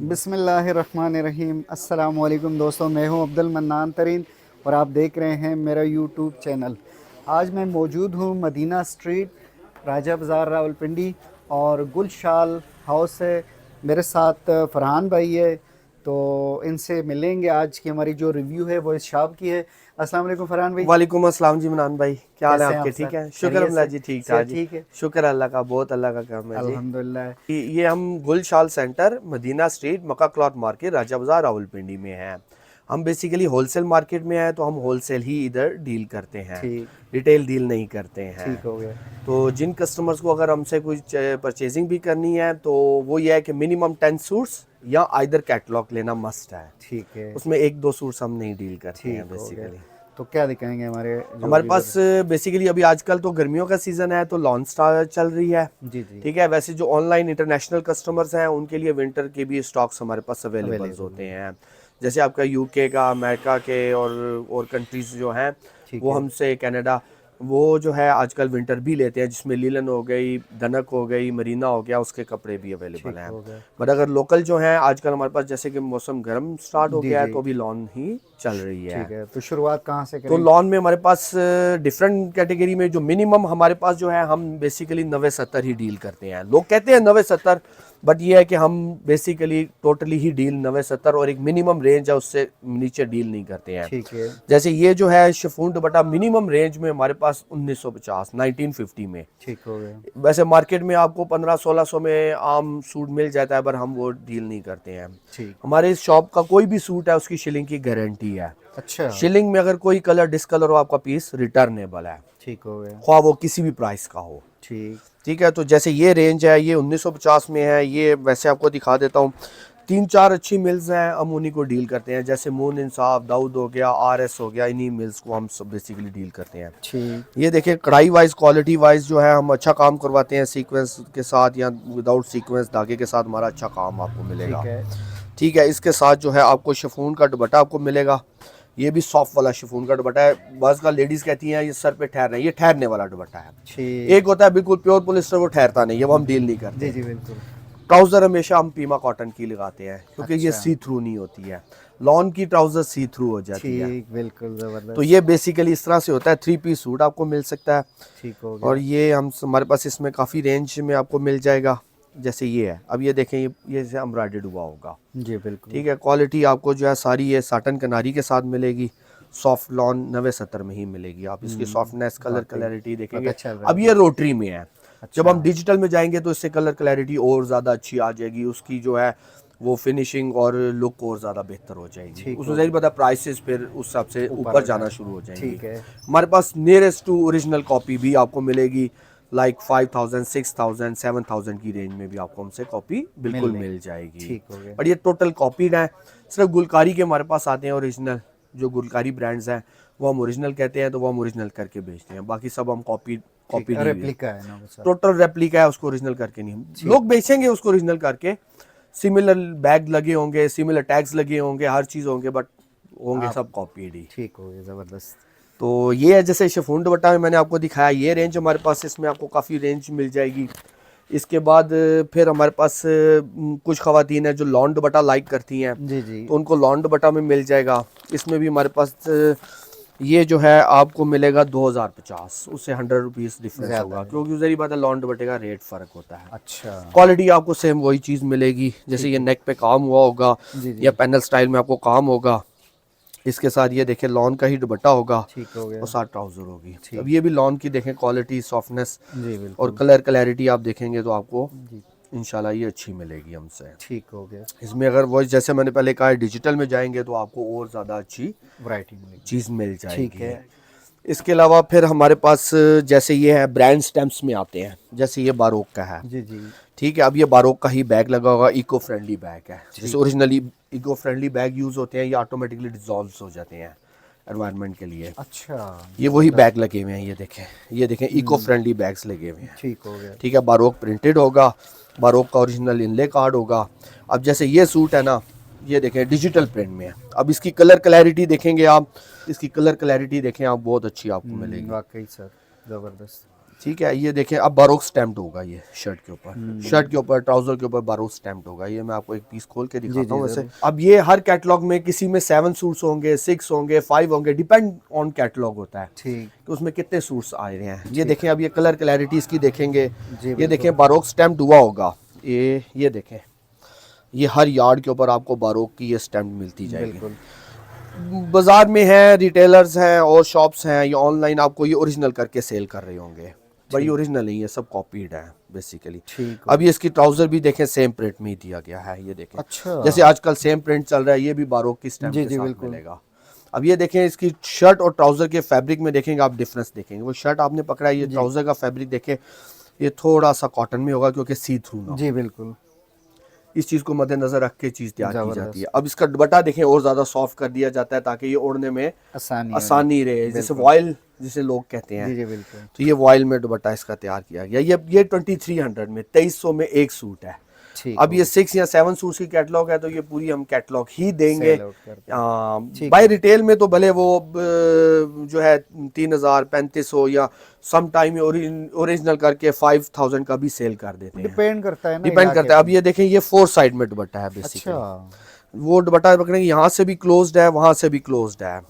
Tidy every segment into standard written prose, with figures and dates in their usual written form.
बिस्मिल्लाहिर्रहमानिर्रहीम। अस्सलामुअलैकुम दोस्तों, मैं हूं अब्दुल मन्नान तरीन और आप देख रहे हैं मेरा यूट्यूब चैनल। आज मैं मौजूद हूं मदीना स्ट्रीट, राजा बाज़ार, रावलपिंडी और गुलशाल हाउस है। मेरे साथ फरहान भाई है, तो इनसे मिलेंगे। आज की हमारी जो रिव्यू है वो इस शॉप की है। अस्सलाम वालेकुम फरहान भाई, वालेकुम अस्सलाम जी मनान भाई, क्या हाल है कैसे हैं आप आपके? सर? ठीक है, शुक्र खैरियत अल्लाह से? जी, ठीक ठाक सेहत जी। ठीक है? शुक्र अल्लाह का, बहुत अल्लाह का काम है जी। अल्हम्दुलिल्लाह। ये हम गुलशाल सेंटर मदीना स्ट्रीट मक्का क्लॉथ मार्केट राजा बाजार रावलपिंडी में हैं। हम बेसिकली होलसेल मार्केट में हैं, तो हम होलसेल ही इधर डील करते हैं, ठीक, रिटेल डील नहीं करते हैं। ठीक हो गया। तो जिन कस्टमर्स को अगर हमसे कुछ परचेजिंग भी करनी है तो वो ये है कि मिनिमम 10 सूट्स या आइदर कैटलॉग लेना मस्ट है। ठीक है, उसमें एक दो सूट्स हम नहीं डील करते हैं ठीक हो गया। बेसिकली। तो क्या दिखाएंगे हमारे जो हमारे व्यूवर? पास बेसिकली अभी आजकल तो गर्मियों का सीज़न है, तो लॉन स्टार चल रही है। जी जी, ठीक है, वैसे जो ऑनलाइन इंटरनेशनल कस्टमर्स हैं उनके लिए विंटर के भी स्टॉक्स हमारे पास अवेलेबल अवेलेबल होते है। हैं। जैसे आपका यूके का, अमेरिका के और कंट्रीज़ जो हैं ठीक वो है, हमसे, कनाडा, वो जो है आजकल विंटर भी लेते हैं, जिसमें लीलन हो गई, दनक हो गई, मरीना हो गया, उसके कपड़े भी अवेलेबल ठीक हैं। हो गया। बट अगर लोकल जो हैं आजकल हमारे पास, जैसे कि मौसम गर्म स्टार्ट हो जी गया है जी, तो अभी लॉन ही चल रही है। ठीक है। तो शुरुआत कहाँ से तो करें? लॉन में हमारे पास डिफरेंट कैटेगरी में जो मिनिमम हमारे पास जो है, हम बेसिकली 90-70 ही डील करते हैं। लोग कहते हैं 90-70, बट ये है कि हम बेसिकली टोटली ही डील 90-70 और एक मिनिमम रेंज है, उससे नीचे डील नहीं करते हैं। ठीक है, जैसे ये जो है शिफॉन दुपट्टा मिनिमम रेंज में हमारे पास 1950 1950 में। ठीक हो गया। वैसे मार्केट में आपको 1500-1600 में आम सूट मिल जाता है, पर हम वो डील नहीं करते हैं। ठीक, हमारे इस शॉप का कोई भी सूट है उसकी शिलिंग की गारंटी है। अच्छा, शिलिंग में अगर कोई कलर डिसकलर हो, आपका पीस रिटर्नेबल है, ठीक हो गया। ख्वाह वो किसी भी प्राइस का हो। ठीक, ठीक है, तो जैसे ये रेंज है, ये 1950 में है। ये वैसे आपको दिखा देता हूँ, तीन चार अच्छी मिल्स हैं, हम उन्हीं को डील करते हैं। जैसे मून इंसाफ, दाऊद हो गया, आरएस हो गया, इन्हीं मिल्स को हम सब बेसिकली डील करते हैं। ठीक, ये देखिए, कढ़ाई वाइज, क्वालिटी वाइज जो है हम अच्छा काम करवाते हैं, सीक्वेंस के साथ या विदाउट सीक्वेंस धागे के साथ हमारा अच्छा काम आपको मिलेगा। ठीक है। ठीक है, इसके साथ जो है आपको शिफॉन का दुपट्टा आपको मिलेगा। ये भी सॉफ्ट वाला शिफॉन का दुपट्टा है। बस का लेडीज कहती हैं ये सर पे ठहर रहा है, ये ठहरने वाला दुपट्टा है। ठीक, एक होता है बिल्कुल प्योर पॉलिस्टर, वो ठहरता नहीं है, वो हम डील नहीं जी करते। जी, बिल्कुल। ट्राउजर हमेशा हम पीमा कॉटन की लगाते हैं, क्योंकि ये अच्छा, सी थ्रू नहीं होती है। लॉन की ट्राउजर सी थ्रू हो जाती है। ठीक, बिल्कुल तो ज़बरदस्त। ये बेसिकली इस तरह से होता है। 3 पीस सूट आपको मिल सकता है। ठीक हो और गया। ये हम हमारे पास इसमें काफ़ी रेंज में आपको मिल जाएगा। जैसे ये है, अब ये देखें, ये से एम्ब्रॉयडर्ड हुआ होगा। जी बिल्कुल। ठीक है, क्वालिटी आपको जो है सारी ये साटन कनारी के साथ मिलेगी। सॉफ्ट लॉन 90-70 में ही मिलेगी। आप इसकी सॉफ्टनेस, कलर वाकई क्लैरिटी बहुत देखेंगे। अच्छा अब लग ये रहा है। रोटरी में है। जब अच्छा, हम डिजिटल में जाएंगे तो इससे कलर क्लैरिटी और ज़्यादा अच्छी आ जाएगी, उसकी जो है वो फिनिशिंग और लुक और ज़्यादा बेहतर हो जाएगी। ठीक उसमें हो ज़ाहिर गया। पता, प्राइसेस फिर उस हिसाब से ऊपर ऊपर हो जाना जाए। शुरू हो जाएंगी। ठीक है। हमारे पास नियरेस्ट टू ओरिजिनल कॉपी भी आपको मिलेगी, लाइक 5000, 6000, 7000 की रेंज में भी आपको हमसे कॉपी बिल्कुल मिलने, मिल जाएगी। ठीक हो गया। और ये टोटल कॉपीड है। सिर्फ गुलकारी के हमारे पास आते हैं ओरिजिनल, जो गुलकारी ब्रांड्स हैं वो हम ओरिजिनल कहते हैं, तो वो हम ओरिजिनल करके बेचते हैं। बाकी सब हम कॉपी ठीक, कॉपी नहीं हुई, रेप्लिका है ना वो सब? टोटल रेप्लिका है, उसको ओरिजिनल करके नहीं। ठीक, लोग बेचेंगे उसको ओरिजिनल करके, सिमिलर बैग लगे होंगे, सिमिलर टैग्स लगे होंगे, हर चीज़ होंगे, बट होंगे आप सब कॉपीड ही। ठीक हो गया, ज़बरदस्त। तो ये है, जैसे शिफॉन दुपट्टा में मैंने आपको दिखाया, ये रेंज हमारे पास, इसमें आपको काफ़ी रेंज मिल जाएगी। इसके बाद फिर हमारे पास कुछ ख़वातीन हैं जो लॉन दुपट्टा लाइक करती हैं, जी जी, तो उनको लॉन दुपट्टा में मिल जाएगा। इसमें भी हमारे पास ये जो है आपको मिलेगा 2050, उससे 100 रुपीज़ डिफरेंस ज़्यादा होगा, है। क्योंकि उधर ही बात है, लॉन दुपट्टे का रेट फ़र्क होता है। अच्छा, क्वालिटी आपको सेम वही चीज़ मिलेगी। जैसे ठीक ये है। नेक पे काम हुआ होगा जी या जी, पैनल स्टाइल में आपको काम होगा, इसके साथ ये देखें लॉन का ही दुपट्टा होगा ठीक हो गया। और साथ ट्राउज़र होगी। अब ठीक, ये भी लॉन की देखें, क्वालिटी, सॉफ्टनेस जी और बिल्कुल। कलर क्लैरिटी आप देखेंगे तो आपको जी, इंशाल्लाह ये अच्छी मिलेगी हमसे। ठीक हो गया। इसमें अगर वो जैसे मैंने पहले कहा, डिजिटल में जाएंगे तो आपको और ज़्यादा अच्छी वैरायटी मिलेगी। चीज़ मिल ठीक जाएगी। है। इसके अलावा फिर हमारे पास जैसे ये है, ब्रांड स्टैम्प्स में आते हैं। जैसे ये बारोक का है। जी जी, ठीक है, अब ये बारोक का ही बैग लगा होगा, इको फ्रेंडली बैग है। जैसे ठीक, originally eco friendly bag use होते हैं, ये ऑटोमेटिकली डिजॉल्व हो जाते हैं एनवायरनमेंट के लिए। अच्छा, ये वही ज़बरदस्त। बैग लगे हुए हैं, ये देखें इको फ्रेंडली बैग्स लगे हुए हैं। ठीक हो गया। ठीक है, बारोक प्रिंटेड होगा, बारोक का ओरिजिनल इनले कार्ड होगा। अब जैसे ये सूट है ना, ये देखें डिजिटल प्रिंट में है। अब इसकी कलर क्लैरिटी देखेंगे आप, इसकी कलर क्लैरिटी देखें आप, बहुत अच्छी आपको मिलेगी। वाकई सर, ज़बरदस्त। ठीक है, ये देखें अब बारोक स्टैम्प्ड होगा ये शर्ट के ऊपर, शर्ट के ऊपर, ट्राउजर के ऊपर बारोक स्टैम्प्ड होगा। ये मैं आपको एक पीस खोल के दिखाता हूँ वैसे। अब ये हर कैटलॉग में किसी में 7 सूट्स होंगे, 6 होंगे, 5 होंगे, डिपेंड ऑन कैटलॉग होता है ठीक कि उसमें कितने सूट्स आ रहे हैं। ये देखें, अब ये कलर क्लैरिटी इसकी देखेंगे, ये देखें बारोक स्टैम्प्ड हुआ होगा। ये देखें, ये हर यार्ड के ऊपर आपको बारोक की ये स्टैम्प मिलती जाएगी। बाजार में है, रिटेलर्स हैं और शॉप्स हैं, ये ऑनलाइन आपको ये ओरिजिनल करके सेल कर रहे होंगे, पर ये ओरिजिनल नहीं है, सब कॉपीड है बेसिकली। अब ये इसकी ट्राउजर भी देखें सेम प्रिंट में ही दिया गया है, ये देखें। अच्छा, जैसे आजकल सेम प्रिंट चल रहा है, ये भी बारोक की स्टैम्प के साथ मिलेगा। अब ये देखें, इसकी शर्ट और ट्राउजर के फैब्रिक में देखेंगे आप डिफरेंस देखेंगे। वो शर्ट आपने पकड़ा है, ये ट्राउजर का फैब्रिक देखें, ये थोड़ा सा कॉटन में होगा क्योंकि सी थ्रू ना। जी बिल्कुल, इस चीज़ को मद्देनजर रख के चीज़ तैयार की जाती है। अब इसका दुपट्टा देखें और ज़्यादा सॉफ्ट कर दिया जाता है ताकि ये ओढ़ने में आसानी रहे, जैसे वॉयल जिसे लोग कहते हैं। जी बिल्कुल। तो ये वॉयल में दुपट्टा इसका तैयार किया गया। ये 2300 में 2300 में एक सूट है। अब ये 6 या 7 सूट्स की कैटलॉग है तो ये पूरी हम कैटलॉग ही देंगे। बाय रिटेल में तो भले वो जो है 3000, 3500 या सम टाइम ओरिजिनल करके 5000 का भी सेल कर देते हैं। डिपेंड करता है ना, डिपेंड करता है। अब ये देखें, ये 4 साइड में दुपट्टा है बेसिकली। अच्छा, वो दुपट्टा पकड़ेंगे, यहाँ से भी क्लोज्ड है, वहां से भी क्लोज्ड है।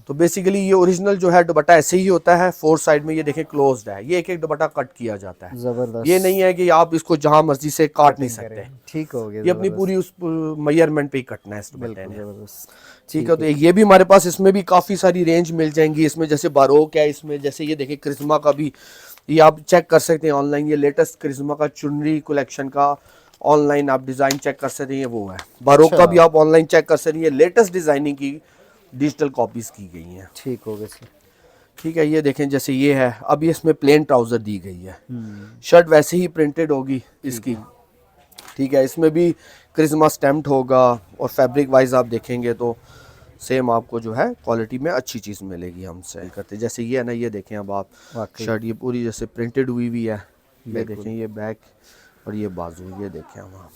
तो बेसिकली ये ओरिजिनल जो है दुपट्टा ऐसे ही होता है, 4 साइड में ये देखें क्लोज्ड है। ये एक एक दुपट्टा कट किया जाता है। जबरदस्त। ये नहीं है कि आप इसको जहां मर्जी से काट नहीं सकते। ठीक हो गया, ये अपनी पूरी उस मेजरमेंट पे ही कटना है इस दुपट्टे ने। जबरदस्त। ठीक है, तो ये भी हमारे पास, इसमें भी काफी सारी रेंज मिल जाएंगी। इसमें जैसे बारोक है, इसमें जैसे ये देखें क्रिस्मा का भी, ये आप चेक कर सकते हैं ऑनलाइन। ये लेटेस्ट क्रिस्मा का चुनरी कलेक्शन का ऑनलाइन आप डिजाइन चेक कर सकते हैं, वो है। बारोक का भी आप ऑनलाइन चेक कर सकते हैं, लेटेस्ट डिजाइनिंग की डिजिटल कॉपीज की गई हैं। ठीक हो गया सर। ठीक है, ये देखें जैसे ये है, अब ये इसमें प्लेन ट्राउजर दी गई है, शर्ट वैसे ही प्रिंटेड होगी इसकी। ठीक है, इसमें भी क्रिस्मा स्टैम्प्ड होगा और फैब्रिक वाइज आप देखेंगे तो सेम आपको जो है क्वालिटी में अच्छी चीज़ मिलेगी हमसे करते। जैसे ये है ना, ये देखें अब आप शर्ट, ये पूरी जैसे प्रिंटेड हुई हुई है। ये देखें, ये बैक और ये बाजू, ये देखें वहाँ।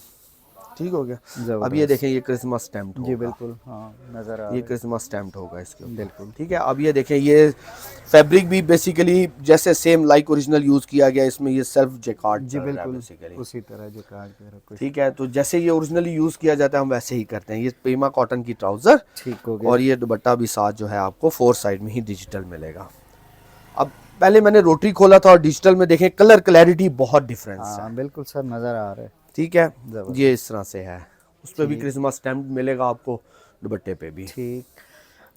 ठीक हो गया। अब ये देखें, ये क्रिसमस स्टैम्प्ड होगा। जी बिल्कुल, हाँ नजर आ ये क्रिसमस स्टैम्प्ड होगा इसके ऊपर। बिल्कुल। ठीक है, अब ये देखें, ये फैब्रिक भी बेसिकली जैसे सेम लाइक ओरिजिनल यूज किया गया, इसमें ये सेल्फ जैकार्ड। जी बिल्कुल, उसी तरह जैकार्ड। ठीक है, तो जैसे ये ओरिजिनली यूज किया जाता है हम वैसे ही करते हैं। ये पीमा कॉटन की ट्राउजर। ठीक हो गया। और ये दुपट्टा भी साथ जो है आपको 4 साइड में ही डिजिटल मिलेगा। अब पहले मैंने रोटरी खोला था और डिजिटल में देखें, कलर क्लैरिटी बहुत डिफरेंस है। बिल्कुल सर, नजर आ रहा है। ठीक है, ये इस तरह से है। उस पर भी क्रिसमस स्टैम्प मिलेगा आपको, दुपट्टे पे भी। ठीक।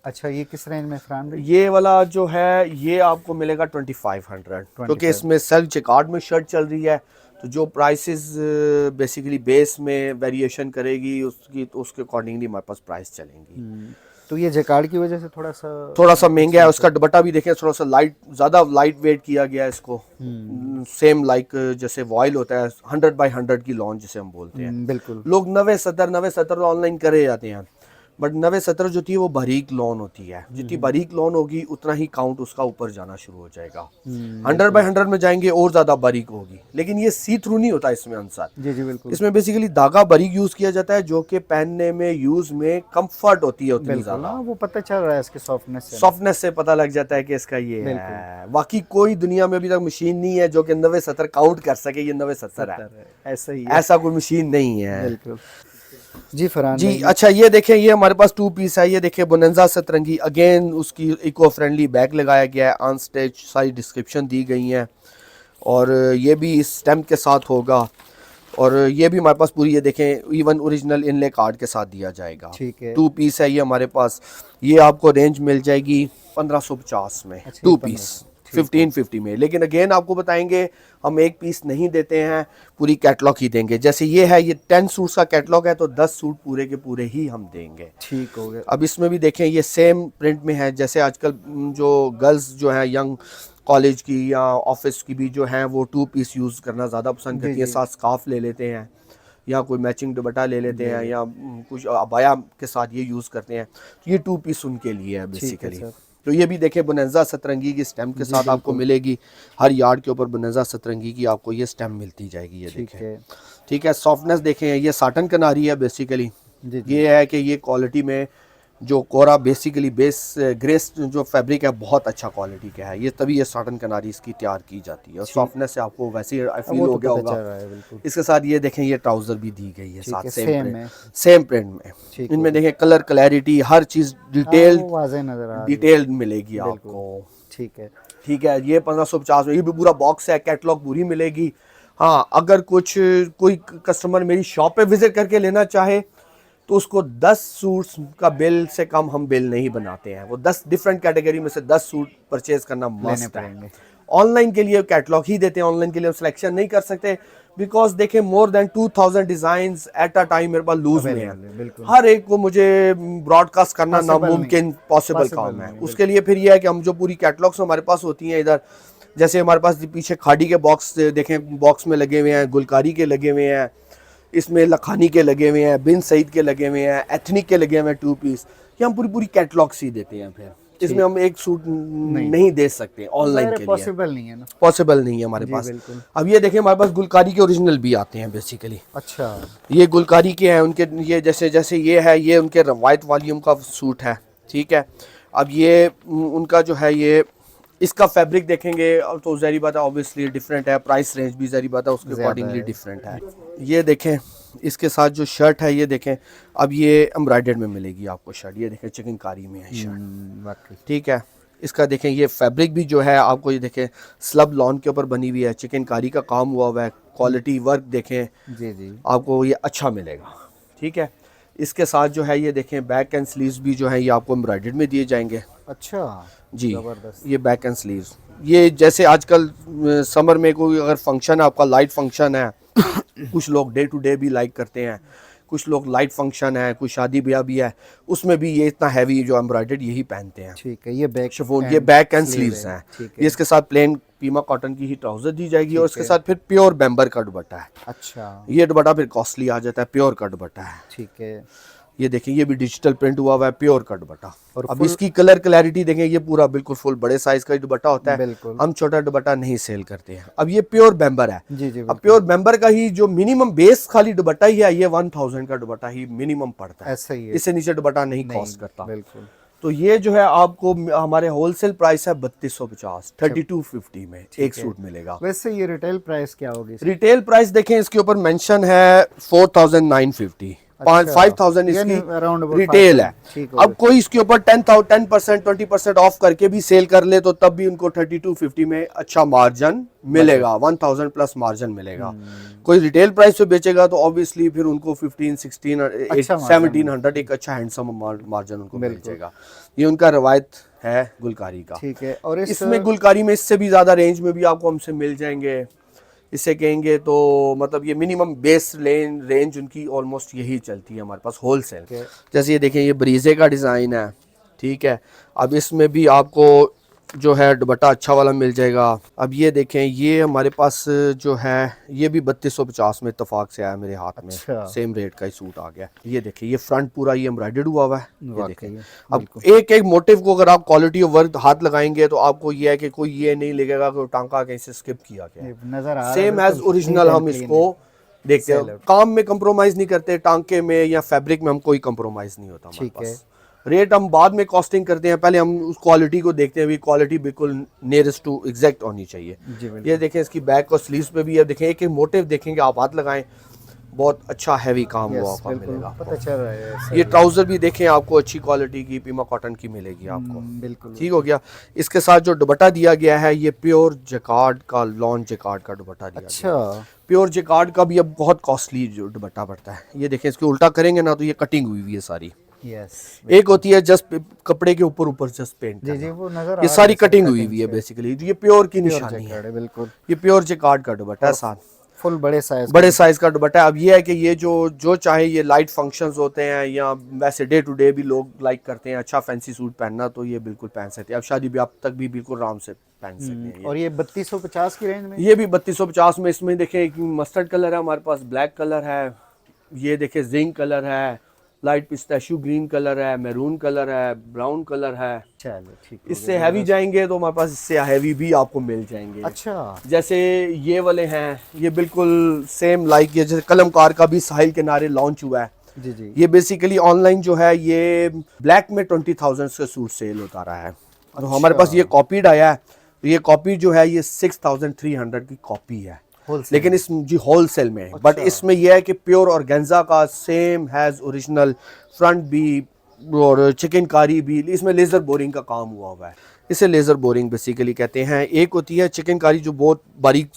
अच्छा, ये किस रेंज में फरहान भाई? ये वाला जो है ये आपको मिलेगा 2500, क्योंकि इसमें सेल्फ जैकार्ड में शर्ट चल रही है। तो जो प्राइसेस बेसिकली बेस में वेरिएशन करेगी उसकी, तो उसके अकॉर्डिंगली हमारे पास प्राइस चलेंगी। तो ये जैकार्ड की वजह से थोड़ा सा महंगा है। उसका दुपट्टा भी देखें, थोड़ा सा ज़्यादा लाइट वेट किया गया है इसको। सेम लाइक जैसे वॉयल होता है 100 by 100 की लॉन्च जिसे हम बोलते हैं। बिल्कुल। लोग 90-70 ऑनलाइन करे जाते हैं, बट 90-70 जो थी वो बारीक लॉन होती है। जितनी बारीक लॉन होगी उतना ही काउंट उसका ऊपर जाना शुरू हो जाएगा। 100 by 100 में जाएंगे और ज्यादा बारीक होगी, लेकिन ये सी थ्रू नहीं होता इसमें आंसर। जी जी बिल्कुल। इसमें बेसिकली धागा बारीक यूज किया जाता है जो कि पहनने में, यूज में कंफर्ट होती है उतनी ज्यादा। वो पता चल रहा है इसके सॉफ्टनेस से पता लग जाता है कि इसका ये है। बाकी कोई दुनिया में अभी तक मशीन नहीं है जो कि 90-70 काउंट कर सके ये 90-70 है। ऐसा ही, ऐसा कोई मशीन नहीं है। बिल्कुल जी फरहान जी। अच्छा, ये देखें, ये हमारे पास 2 पीस है। ये देखें बोनांजा सतरंगी, अगेन उसकी इको फ्रेंडली बैग लगाया गया है, ऑन स्टेज सारी डिस्क्रिप्शन दी गई हैं, और ये भी इस स्टैम्प के साथ होगा। और ये भी हमारे पास पूरी, ये देखें इवन ओरिजिनल इनले कार्ड के साथ दिया जाएगा। ठीक है। 2 पीस है ये हमारे पास। ये आपको रेंज मिल जाएगी 1550 में। 2 पीस 1550 में। लेकिन अगेन आपको बताएंगे हम एक पीस नहीं देते हैं, पूरी कैटलॉग ही देंगे। जैसे ये है, ये 10 सूट्स का कैटलॉग है तो 10 सूट पूरे के पूरे ही हम देंगे। ठीक हो गया। अब इसमें भी देखें, ये सेम प्रिंट में है। जैसे आजकल जो गर्ल्स जो है यंग कॉलेज की या ऑफिस की भी जो है वो 2 पीस यूज़ करना ज़्यादा पसंद करती है। साथ स्कार्फ ले लेते हैं या कोई मैचिंग दुपट्टा ले लेते हैं या कुछ अबाया के साथ ये यूज़ करते हैं। तो ये 2 पीस उनके लिए है बेसिकली। तो ये भी देखें बोनांजा सतरंगी की स्टैम्प के साथ आपको मिलेगी। हर यार्ड के ऊपर बोनांजा सतरंगी की आपको ये स्टैम्प मिलती जाएगी। ये देखें, ठीक है। सॉफ्टनेस देखें, ये साटन कनारी है बेसिकली। ये है कि ये क्वालिटी में जो कोरा बेसिकली बेस ग्रेस जो फैब्रिक है बहुत अच्छा क्वालिटी का है ये, तभी ये साटन कनारी इसकी तैयार की जाती है और सॉफ्टनेस से आपको वैसे ही फील वो हो तो गया पता होगा। चल रहा है बिल्कुल। इसके साथ ये देखें ये ट्राउजर भी दी गई है ठीक साथ है, सेम सेम प्रिंट, है। सेम प्रिंट में। ठीक इनमें है। देखें कलर क्लैरिटी हर चीज़ हाँ, डिटेल्ड वो वाज़ेह नजर आ रही है। डिटेल्ड मिलेगी बिल्कुल। आपको। ठीक है। ठीक है, ये 1550 में, ये भी पूरा बॉक्स है, कैटलॉग पूरी मिलेगी। हाँ, अगर कुछ कोई कस्टमर मेरी शॉप पे विजिट करके लेना चाहे तो उसको 10 सूट्स का बिल से कम हम बिल नहीं बनाते हैं। वो 10 डिफरेंट कैटेगरी में से 10 सूट परचेज करना लेने मस्ट है। पड़ेंगे। ऑनलाइन के लिए कैटलॉग ही देते हैं, ऑनलाइन के लिए हम सिलेक्शन नहीं कर सकते बिकॉज देखें more than 2000 design at a time मेरे पास लूज में है। अवेलेबल है, बिल्कुल। हर एक को मुझे ब्रॉडकास्ट करना पॉसिबल नामुमकिन नहीं, पॉसिबल पॉसिबल काम है। नहीं, उसके लिए फिर यह है कि हम जो पूरी कैटलॉग्स हमारे पास होती हैं इधर, जैसे हमारे पास पीछे खाड़ी के बॉक्स देखें, बॉक्स में लगे हुए हैं, गुलकारी के लगे हुए हैं, इसमें लखानी के लगे हुए हैं, बिन सईद के लगे हुए हैं, एथनिक के लगे हुए हैं 2 पीस। ये हम पूरी पूरी कैटलॉग सी देते हैं। फिर इसमें हम एक सूट नहीं दे सकते ऑनलाइन के लिए, पॉसिबल नहीं है ना। पॉसिबल नहीं है हमारे जी, पास। बिल्कुल। अब ये देखें हमारे पास गुलकारी के ओरिजिनल भी आते हैं बेसिकली। अच्छा। ये गुलकारी के हैं उनके, ये जैसे जैसे ये है, ये उनके वाइट वॉल्यूम का सूट है। ठीक है, अब ये उनका जो है ये इसका फैब्रिक देखेंगे तो ज़ाहिर बात है ऑब्वियसली डिफरेंट है, प्राइस रेंज भी ज़ाहिर बात है उसके अकॉर्डिंगली डिफरेंट है। ये देखें इसके साथ जो शर्ट है ये देखें, अब ये एम्ब्रॉयडर्ड में मिलेगी आपको शर्ट, ये देखें चिकनकारी में है शर्ट। ठीक है, इसका देखें ये फैब्रिक भी जो है आपको ये देखें स्लब लॉन के ऊपर बनी हुई है, चिकनकारी का काम हुआ हुआ है, क्वालिटी वर्क देखें जी जी, आपको ये अच्छा मिलेगा। ठीक है, इसके साथ जो है ये देखें बैक एंड स्लीव्स भी जो है ये आपको एम्ब्रॉयडर्ड में दिए जाएंगे। अच्छा जी, जबरदस्त। ये बैक एंड स्लीव्स, ये जैसे आजकल समर में कोई अगर फंक्शन है आपका, लाइट फंक्शन है कुछ लोग डे टू डे भी लाइक करते हैं, कुछ लोग लाइट फंक्शन है, कुछ शादी ब्याह भी है, उसमें भी ये इतना हैवी जो एम्ब्रॉयडर्ड यही पहनते हैं। ठीक है, ये बैक शिफॉन, ये बैक एंड स्लीव्स हैं। ठीक ये है। इसके साथ प्लेन पीमा कॉटन की ही ट्राउजर दी जाएगी और इसके साथ फिर प्योर बेम्बर का दुपट्टा है। अच्छा, ये दुपट्टा फिर कॉस्टली आ जाता है, प्योर का दुपट्टा है। ठीक है। ये देखें ये भी डिजिटल प्रिंट हुआ हुआ है, प्योर का दुपट्टा। और अब इसकी कलर क्लैरिटी देखें, ये पूरा बिल्कुल फुल बड़े साइज का दुपट्टा होता है, बिल्कुल। हम छोटा दुपट्टा नहीं सेल करते हैं। अब ये प्योर बेम्बर है। जी जी, अब प्योर बेम्बर का ही जो मिनिमम बेस खाली दुपट्टा ही है, ये 1000 का दुपट्टा ही मिनिमम पड़ता है, ऐसा ही है। इससे नीचे दुपट्टा नहीं कॉस्ट करता। बिल्कुल। तो ये जो है आपको हमारे होलसेल प्राइस है 3250, 3250 में एक सूट मिलेगा। वैसे ये रिटेल प्राइस क्या होगी? रिटेल प्राइस देखें इसके ऊपर मेंशन है 4950, 5000 इसकी रिटेल है। अब कोई इसके ऊपर 10% 20% ऑफ करके भी सेल कर ले तो तब भी उनको 3250 में अच्छा मार्जिन मिलेगा, 1000 प्लस मार्जिन मिलेगा। कोई रिटेल प्राइस पे बेचेगा तो ऑब्वियसली फिर उनको 15 16 1700 एक अच्छा हैंडसम मार्जिन उनको मिल जाएगा। ये उनका रवायत है गुलकारी का। ठीक है, और इसमें गुलकारी में इससे भी ज्यादा रेंज में भी आपको हमसे मिल जाएंगे। इससे कहेंगे तो मतलब ये मिनिमम बेस रेंज उनकी ऑलमोस्ट यही चलती है हमारे पास होलसेल। जैसे ये देखें ये ब्रीजे का डिज़ाइन है। ठीक है, अब इसमें भी आपको जो है दुपट्टा अच्छा वाला मिल जाएगा। अब ये देखें ये हमारे पास जो है ये भी 3250 में इत्तेफाक से आया मेरे हाथ में। अच्छा। सेम रेट का ही सूट आ गया। ये देखें ये फ्रंट पूरा ये एम्ब्रॉयडर्ड हुआ हुआ है। ये देखें अब एक एक मोटिव को अगर आप क्वालिटी ऑफ वर्क हाथ लगाएंगे तो आपको ये है कि कोई ये नहीं लगेगा कि टांका कहीं से स्किप किया गया, नजर आ सेम एज ओरिजिनल हम इसको देखते हैं। काम में कंप्रोमाइज नहीं करते, टांके में या फैब्रिक में हम कोई कंप्रोमाइज नहीं होता हमारे पास। रेट हम बाद में कॉस्टिंग करते हैं, पहले हम उस क्वालिटी को देखते हैं, भी क्वालिटी बिल्कुल नियरेस्ट टू एग्जैक्ट होनी चाहिए। ये देखें इसकी बैक और स्लीव्स पे भी, अब देखें एक एक मोटिव देखेंगे आप हाथ लगाएं, बहुत अच्छा हैवी काम हुआ हुआ मिलेगा। पता चल रहा है। ये ट्राउजर भी देखें आपको अच्छी क्वालिटी की पीमा कॉटन की मिलेगी आपको। बिल्कुल ठीक हो गया। इसके साथ जो दुपट्टा दिया गया है ये प्योर जैकार्ड का, लॉन जैकार्ड का दुपट्टा दिया गया। अच्छा, प्योर जैकार्ड का भी अब बहुत कॉस्टली जो दुपट्टा पड़ता है। ये देखें इसके उल्टा करेंगे ना तो ये कटिंग हुई हुई है सारी। यस, एक होती है जस्ट कपड़े के ऊपर ऊपर जस्ट पेंट जी जी, वो नजर ये सारी कटिंग हुई हुई है बेसिकली। ये प्योर की निशानी है। बिल्कुल, ये प्योर जैकार्ड का दुपट्टा है, साथ फुल बड़े साइज का दुपट्टा है। अब ये है कि ये जो चाहे ये लाइट फंक्शंस होते हैं या वैसे डे टू डे भी लोग लाइक करते हैं अच्छा फैंसी सूट पहनना, तो ये बिल्कुल पहन सकते हैं। अब शादी ब्याह तक भी बिल्कुल आराम से पहन सकते हैं। और ये 3250 की रेंज में, ये भी 3250 में। इसमें देखें एक मस्टर्ड कलर है हमारे पास, ब्लैक कलर है, ये देखें जिंक कलर है, लाइट पिस्ताशियो ग्रीन कलर है, मैरून कलर है, ब्राउन कलर है। चलो ठीक है। इससे हैवी जाएंगे तो हमारे पास इससे हैवी भी आपको मिल जाएंगे। अच्छा, जैसे ये वाले हैं, ये बिल्कुल सेम लाइक ये जैसे कलमकार का भी साहिल किनारे लॉन्च हुआ है, जी जी। ये बेसिकली ऑनलाइन जो है ये ब्लैक में 20,000 का सूट सेल होता रहा है। तो हमारे पास ये कॉपीड आया है, तो ये कॉपी जो है ये 6,300 की कॉपी है, होलसेल लेकिन इस जी होलसेल में है। बट अच्छा। इसमें यह है कि प्योर ऑर्गेन्जा का सेम हैज ओरिजिनल फ्रंट भी और चिकनकारी भी, इसमें लेज़र बोरिंग का काम हुआ है। इसे लेज़र बोरिंग बेसिकली कहते हैं। एक होती है चिकनकारी जो बहुत बारीक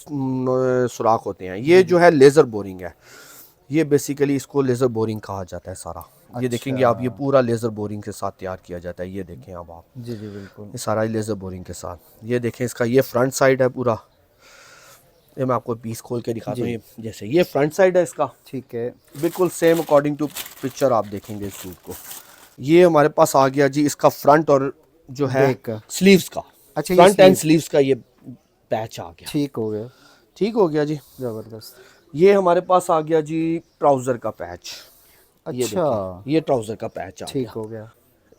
सुराख होते हैं, ये जो है लेज़र बोरिंग है। ये बेसिकली इसको लेज़र बोरिंग कहा जाता है सारा। ये देखेंगे आप, ये पूरा लेज़र बोरिंग के साथ तैयार किया जाता है। ये देखें अब आप, जी जी बिल्कुल, ये सारा लेज़र बोरिंग के साथ। ये देखें इसका ये फ्रंट साइड है पूरा। ये मैं आपको पीस खोल के दिखाता हूँ। ये जैसे ये फ्रंट साइड है इसका, ठीक है। बिल्कुल सेम अकॉर्डिंग टू पिक्चर आप देखेंगे इस सूट को। ये हमारे पास आ गया जी इसका फ्रंट और जो है स्लीव्स का। अच्छा, फ्रंट एंड स्लीव्स का ये पैच आ गया। ठीक हो गया, ठीक हो गया जी, जबरदस्त। ये हमारे पास आ गया जी ट्राउजर का पैच। ये अच्छा, देखिए, ये ट्राउजर का पैच आ ठीक गया। हो गया,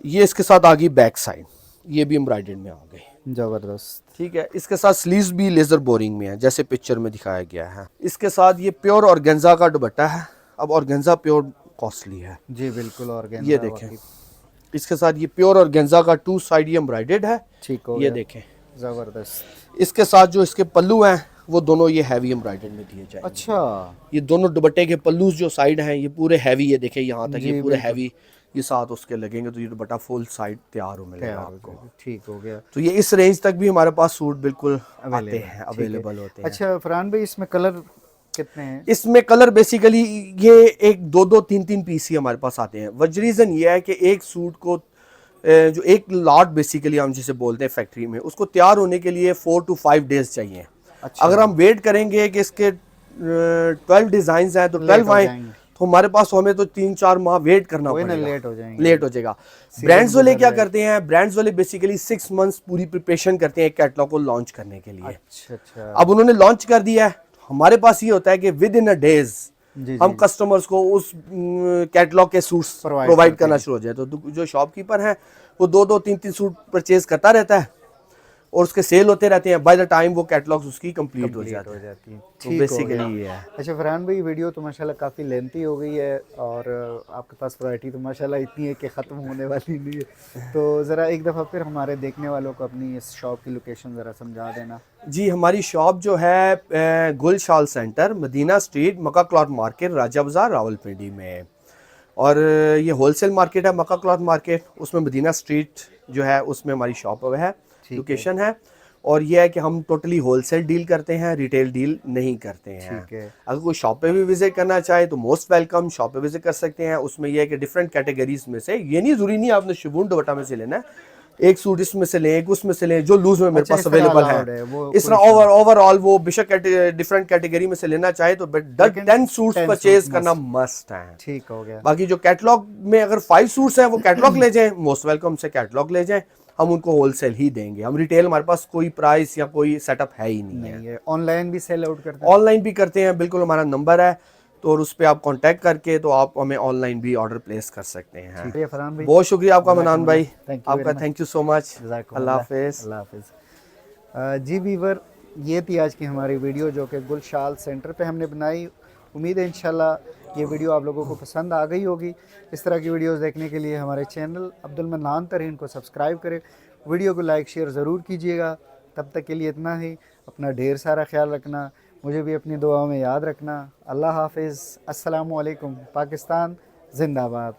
ये इसके साथ आ गई बैक साइड, ये भी एम्ब्रॉयडर्ड में आ गई। जबरदस्त। ठीक है, इसके साथ स्लीव्स भी लेजर बोरिंग में है जैसे पिक्चर में दिखाया गया है। इसके साथ ये प्योर ऑर्गेन्जा का दुपट्टा है। अब ऑर्गेन्जा प्योर कॉस्टली है जी बिल्कुल, और ये देखें। इसके साथ ये प्योर ऑर्गेन्जा का 2 साइड ये एम्ब्रॉयडर्ड है। ठीक हो ये गया, देखें। जबरदस्त। इसके साथ जो इसके पल्लू हैं वो दोनों ये हैवी एम्ब्रॉयडर्ड में दिए जाएंगे। अच्छा, ये दोनों दुपट्टे के पल्लू जो साइड हैं ये पूरे हैवी, ये देखें यहाँ तक, जी, ये पूरे बिल्कुल। हैवी, ये साथ उसके लगेंगे तो ये दुपट्टा फुल साइड तैयार हो मिलेगा तैयार हो आपको। जाएगा, ठीक हो गया। तो ये इस रेंज तक भी हमारे पास सूट बिल्कुल आते हैं, ठीक है। अवेलेबल होते हैं। अच्छा फरहान भाई, इसमें कलर कितने हैं? इसमें कलर बेसिकली ये एक दो दो तीन तीन पीस ही हमारे पास आते हैं। वजह रीज़न ये है कि एक सूट को जो एक लॉट बेसिकली हम जिसे बोलते हैं फैक्ट्री में, उसको तैयार होने के लिए 4 to 5 डेज चाहिए। अच्छा। अगर हम वेट करेंगे कि इसके 12 डिज़ाइंस हैं तो 12 आए तो हमारे पास हमें तो 3-4 माह वेट करना पड़ेगा, लेट हो जाएंगे, लेट हो जाएगा। ब्रांड्स वाले क्या करते हैं, ब्रांड्स वाले बेसिकली 6 मंथ्स पूरी प्रिपरेशन करते हैं कैटलॉग को लॉन्च करने के लिए। अच्छा अच्छा। अब उन्होंने लॉन्च कर दिया है, हमारे पास ये होता है कि विद इन अ डेज हम कस्टमर्स को उस कैटलॉग के सूट्स प्रोवाइड करना शुरू हो जाए। तो जो शॉपकीपर है वो 2-2-3-3 सूट परचेज करता रहता है और उसके सेल होते रहते हैं। बाय द टाइम वो कैटलॉग्स उसकी कंप्लीट हो जाती है। तो बेसिकली ये है। अच्छा फरहान भाई, वीडियो तो माशाल्लाह काफ़ी लेंथी हो गई है और आपके पास वैरायटी तो माशाल्लाह इतनी है कि ख़त्म होने वाली नहीं है। तो ज़रा एक दफ़ा फिर हमारे देखने वालों को अपनी इस शॉप की लोकेशन ज़रा समझा देना। जी, हमारी शॉप जो है गुलशाल सेंटर, मदीना स्ट्रीट, मक्का क्लॉथ मार्केट, राजा बाज़ार, रावलपिंडी में। और ये होलसेल मार्केट है मक्का क्लॉथ मार्केट, उसमें मदीना स्ट्रीट जो है उसमें हमारी शॉप है, लोकेशन है। और ये है कि हम टोटली होलसेल डील करते हैं, रिटेल डील नहीं करते हैं। ठीक है। अगर कोई शॉप पे भी विजिट करना चाहे तो मोस्ट वेलकम, शॉप पे विजिट कर सकते हैं। उसमें यह है कि डिफरेंट कैटेगरीज में से, ये नहीं ज़रूरी नहीं आपने शिफॉन दुपट्टा में से लेना है, एक सूट इसमें से लें, एक उसमें से लें, जो लूज में मेरे पास अवेलेबल है। इस तरह ओवरऑल वो बेशक डिफरेंट कैटेगरी में से लेना चाहे तो 10 सूट्स परचेज करना मस्ट है। ठीक हो गया। बाकी जो कैटलॉग में अगर 5 सूट्स हैं वो कैटलॉग ले जाएं, मोस्ट वेलकम से कैटलॉग ले जाएं, हम उनको होलसेल ही देंगे। हम रिटेल, हमारे पास कोई प्राइस या कोई सेटअप है ही नहीं है। ऑनलाइन भी सेल आउट करते हैं? ऑनलाइन भी करते हैं, बिल्कुल हमारा नंबर है तो उस पर आप कांटेक्ट करके तो आप हमें ऑनलाइन भी ऑर्डर प्लेस कर सकते हैं। ठीक है फरहान भाई, बहुत शुक्रिया आपका मनान भाई, आपका much. Thank you so much. अल्लाह हाफिज़। अल्लाह हाफिज़। जी वीवर, ये थी आज की हमारी वीडियो जो कि गुलशाल सेंटर पे हमने बनाई। उम्मीद है इंशाल्लाह ये वीडियो आप लोगों को पसंद आ गई होगी। इस तरह की वीडियोस देखने के लिए हमारे चैनल अब्दुल मन्नान तरीन को सब्सक्राइब करें, वीडियो को लाइक शेयर ज़रूर कीजिएगा। तब तक के लिए इतना ही, अपना ढेर सारा ख्याल रखना, मुझे भी अपनी दुआओं में याद रखना। अल्लाह हाफिज़। अस्सलामु अलैकुम। पाकिस्तान जिंदाबाद।